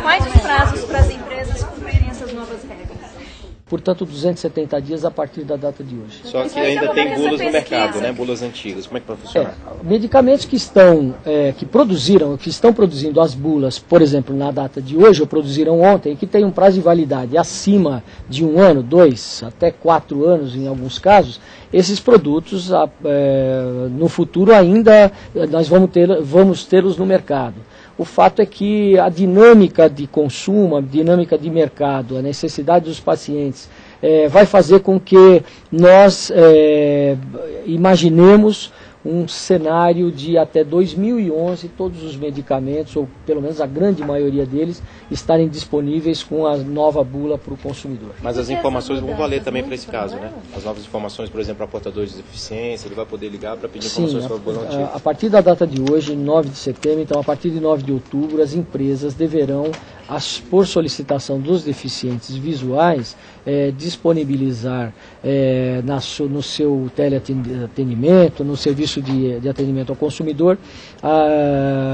Quais os prazos para as empresas cumprirem essas novas regras? Portanto, 270 dias a partir da data de hoje. Só que ainda tem bulas no mercado, né? Bulas antigas. Como é que vai funcionar? Medicamentos que estão produzindo as bulas, por exemplo, na data de hoje, ou produziram ontem, que tem um prazo de validade acima de 1 ano, 2, até 4 anos em alguns casos, esses produtos, no futuro ainda, nós vamos tê-los no mercado. O fato é que a dinâmica de consumo, a dinâmica de mercado, a necessidade dos pacientes vai fazer com que nós imaginemos um cenário de até 2011 todos os medicamentos, ou pelo menos a grande maioria deles, estarem disponíveis com a nova bula para o consumidor. Mas as informações vão valer também para esse caso, né? As novas informações, por exemplo, para portadores de deficiência, ele vai poder ligar para pedir informações sobre a bula antiga. A partir da data de hoje, 9 de setembro, então a partir de 9 de outubro, as empresas deverão, por solicitação dos deficientes visuais, disponibilizar no seu teleatendimento, no serviço de atendimento ao consumidor,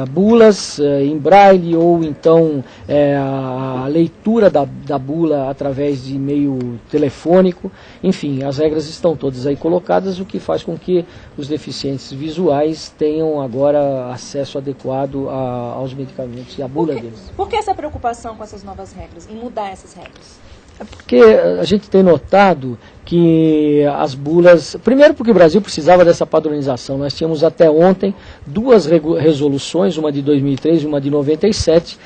bulas em braille ou então a leitura da bula através de meio telefônico. Enfim, as regras estão todas aí colocadas, o que faz com que os deficientes visuais tenham agora acesso adequado aos medicamentos e à bula deles. Por que essa preocupação com essas novas regras, em mudar essas regras? É porque a gente tem notado que as bulas... Primeiro porque o Brasil precisava dessa padronização. Nós tínhamos até ontem 2 resoluções, uma de 2003 e uma de 97,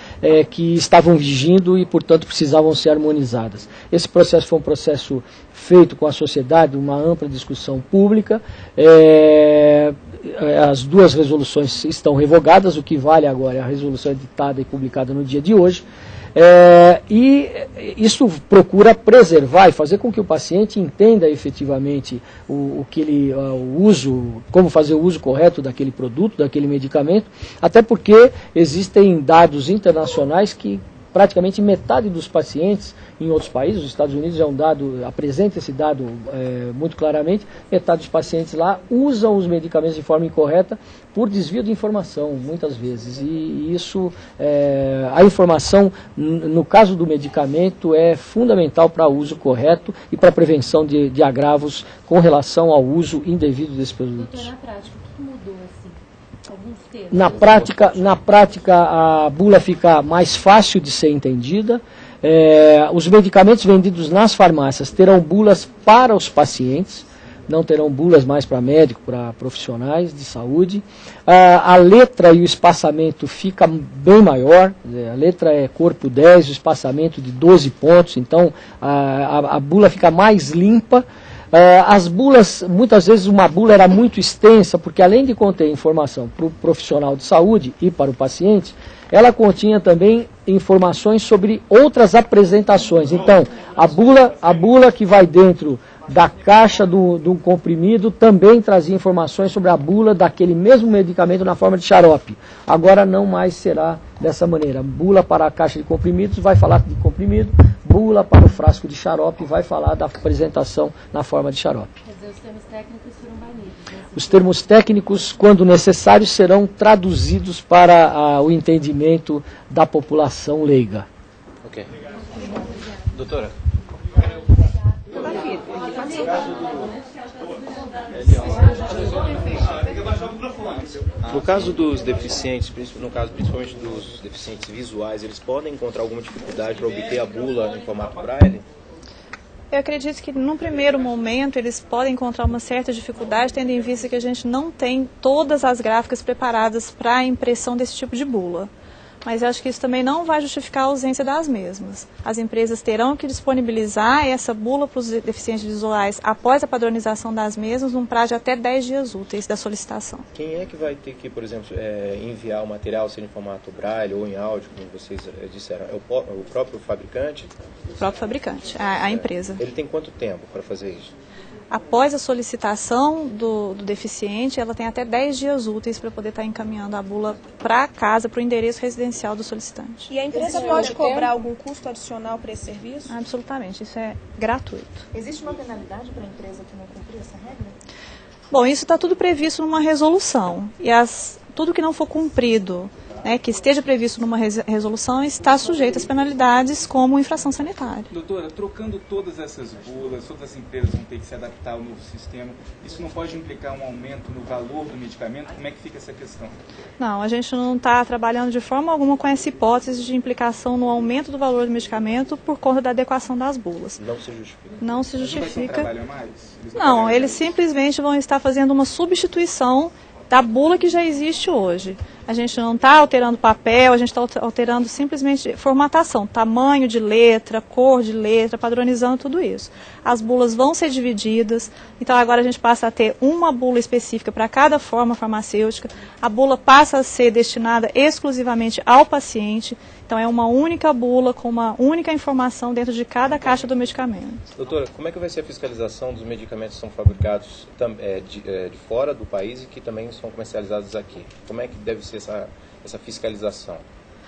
que estavam vigindo e, portanto, precisavam ser harmonizadas. Esse processo foi um processo feito com a sociedade, uma ampla discussão pública. As 2 resoluções estão revogadas, o que vale agora é a resolução editada e publicada no dia de hoje. E isso procura preservar e fazer com que o paciente entenda efetivamente como fazer o uso correto daquele produto, daquele medicamento, até porque existem dados internacionais que praticamente metade dos pacientes em outros países, os Estados Unidos apresenta esse dado muito claramente, metade dos pacientes lá usam os medicamentos de forma incorreta por desvio de informação, muitas vezes. E isso, a informação, no caso do medicamento, é fundamental para o uso correto e para a prevenção de agravos com relação ao uso indevido desses produtos. Na prática, o que mudou assim? Na prática, a bula fica mais fácil de ser entendida. Os medicamentos vendidos nas farmácias terão bulas para os pacientes, não terão bulas mais para médico, para profissionais de saúde. A letra e o espaçamento fica bem maior, a letra é corpo 10, o espaçamento de 12 pontos, então a bula fica mais limpa. As bulas, muitas vezes uma bula era muito extensa, porque além de conter informação para o profissional de saúde e para o paciente, ela continha também informações sobre outras apresentações. Então, a bula que vai dentro da caixa do comprimido também trazia informações sobre a bula daquele mesmo medicamento na forma de xarope. Agora não mais será dessa maneira. Bula para a caixa de comprimidos vai falar de comprimido, bula para o frasco de xarope vai falar da apresentação na forma de xarope. Quer dizer, os termos técnicos foram banidos, né? Os termos técnicos, quando necessários, serão traduzidos para o entendimento da população leiga. Ok. Doutora? No caso dos deficientes, principalmente dos deficientes visuais, eles podem encontrar alguma dificuldade para obter a bula em formato braille? Eu acredito que, num primeiro momento, eles podem encontrar uma certa dificuldade, tendo em vista que a gente não tem todas as gráficas preparadas para a impressão desse tipo de bula. Mas eu acho que isso também não vai justificar a ausência das mesmas. As empresas terão que disponibilizar essa bula para os deficientes visuais após a padronização das mesmas, num prazo de até 10 dias úteis da solicitação. Quem é que vai ter que, por exemplo, enviar o material, seja em formato braille ou em áudio, como vocês disseram? É o próprio fabricante? O próprio fabricante, a empresa. Ele tem quanto tempo para fazer isso? Após a solicitação do deficiente, ela tem até 10 dias úteis para poder estar encaminhando a bula para casa, para o endereço residencial do solicitante. E a empresa pode cobrar algum custo adicional para esse serviço? Absolutamente, isso é gratuito. Existe uma penalidade para a empresa que não cumprir essa regra? Bom, isso está tudo previsto numa resolução. E as tudo que não for cumprido, né, que esteja previsto numa resolução, está sujeito às penalidades como infração sanitária. Doutora, trocando todas essas bulas, todas as empresas vão ter que se adaptar ao novo sistema, isso não pode implicar um aumento no valor do medicamento? Como é que fica essa questão? Não, a gente não está trabalhando de forma alguma com essa hipótese de implicação no aumento do valor do medicamento por conta da adequação das bulas. Não se justifica. Não se justifica. Mas não vai ser um trabalho a mais? Não, eles simplesmente vão estar fazendo uma substituição da bula que já existe hoje. A gente não está alterando papel, a gente está alterando simplesmente formatação, tamanho de letra, cor de letra, padronizando tudo isso. As bulas vão ser divididas, então agora a gente passa a ter uma bula específica para cada forma farmacêutica. A bula passa a ser destinada exclusivamente ao paciente, então é uma única bula com uma única informação dentro de cada caixa do medicamento. Doutora, como é que vai ser a fiscalização dos medicamentos que são fabricados de fora do país e que também são comercializados aqui? Como é que deve ser essa fiscalização?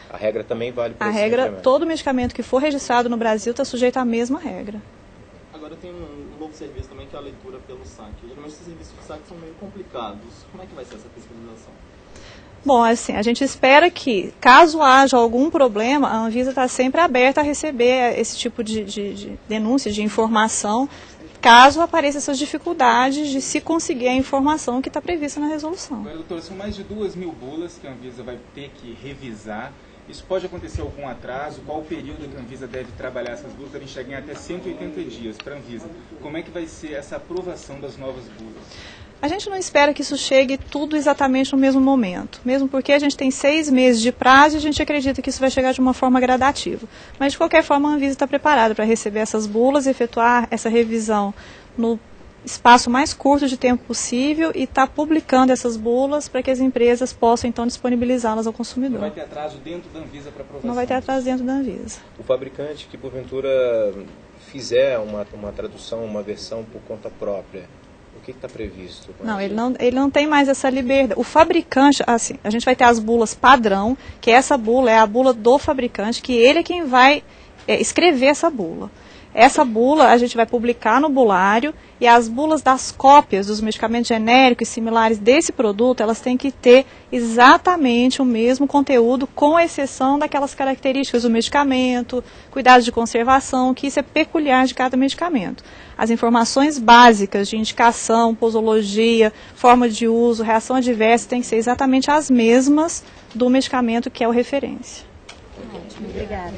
A regra também vale para esse medicamento? Todo medicamento que for registrado no Brasil está sujeito à mesma regra. Agora tem um novo serviço também que é a leitura pelo saque. Geralmente esses serviços de saque são meio complicados. Como é que vai ser essa fiscalização? Bom, assim, a gente espera que, caso haja algum problema, a Anvisa está sempre aberta a receber esse tipo de denúncia, de informação, caso apareçam essas dificuldades de se conseguir a informação que está prevista na resolução. Agora, doutora, são mais de 2.000 bulas que a Anvisa vai ter que revisar. Isso pode acontecer algum atraso? Qual o período que a Anvisa deve trabalhar essas bulas? Devem chegar em até 180 dias para a Anvisa. Como é que vai ser essa aprovação das novas bulas? A gente não espera que isso chegue tudo exatamente no mesmo momento, mesmo porque a gente tem 6 meses de prazo e a gente acredita que isso vai chegar de uma forma gradativa. Mas, de qualquer forma, a Anvisa está preparada para receber essas bulas, efetuar essa revisão no espaço mais curto de tempo possível e está publicando essas bulas para que as empresas possam, então, disponibilizá-las ao consumidor. Não vai ter atraso dentro da Anvisa para aprovação? Não vai ter atraso dentro da Anvisa. O fabricante que, porventura, fizer uma tradução, uma versão por conta própria, o que está previsto? Não, ele não tem mais essa liberdade. O fabricante, assim, a gente vai ter as bulas padrão, que essa bula é a bula do fabricante, que ele é quem vai escrever essa bula. Essa bula a gente vai publicar no bulário e as bulas das cópias dos medicamentos genéricos e similares desse produto, elas têm que ter exatamente o mesmo conteúdo, com exceção daquelas características do medicamento, cuidados de conservação, que isso é peculiar de cada medicamento. As informações básicas de indicação, posologia, forma de uso, reação adversa, têm que ser exatamente as mesmas do medicamento que é o referência. Ótimo, obrigada.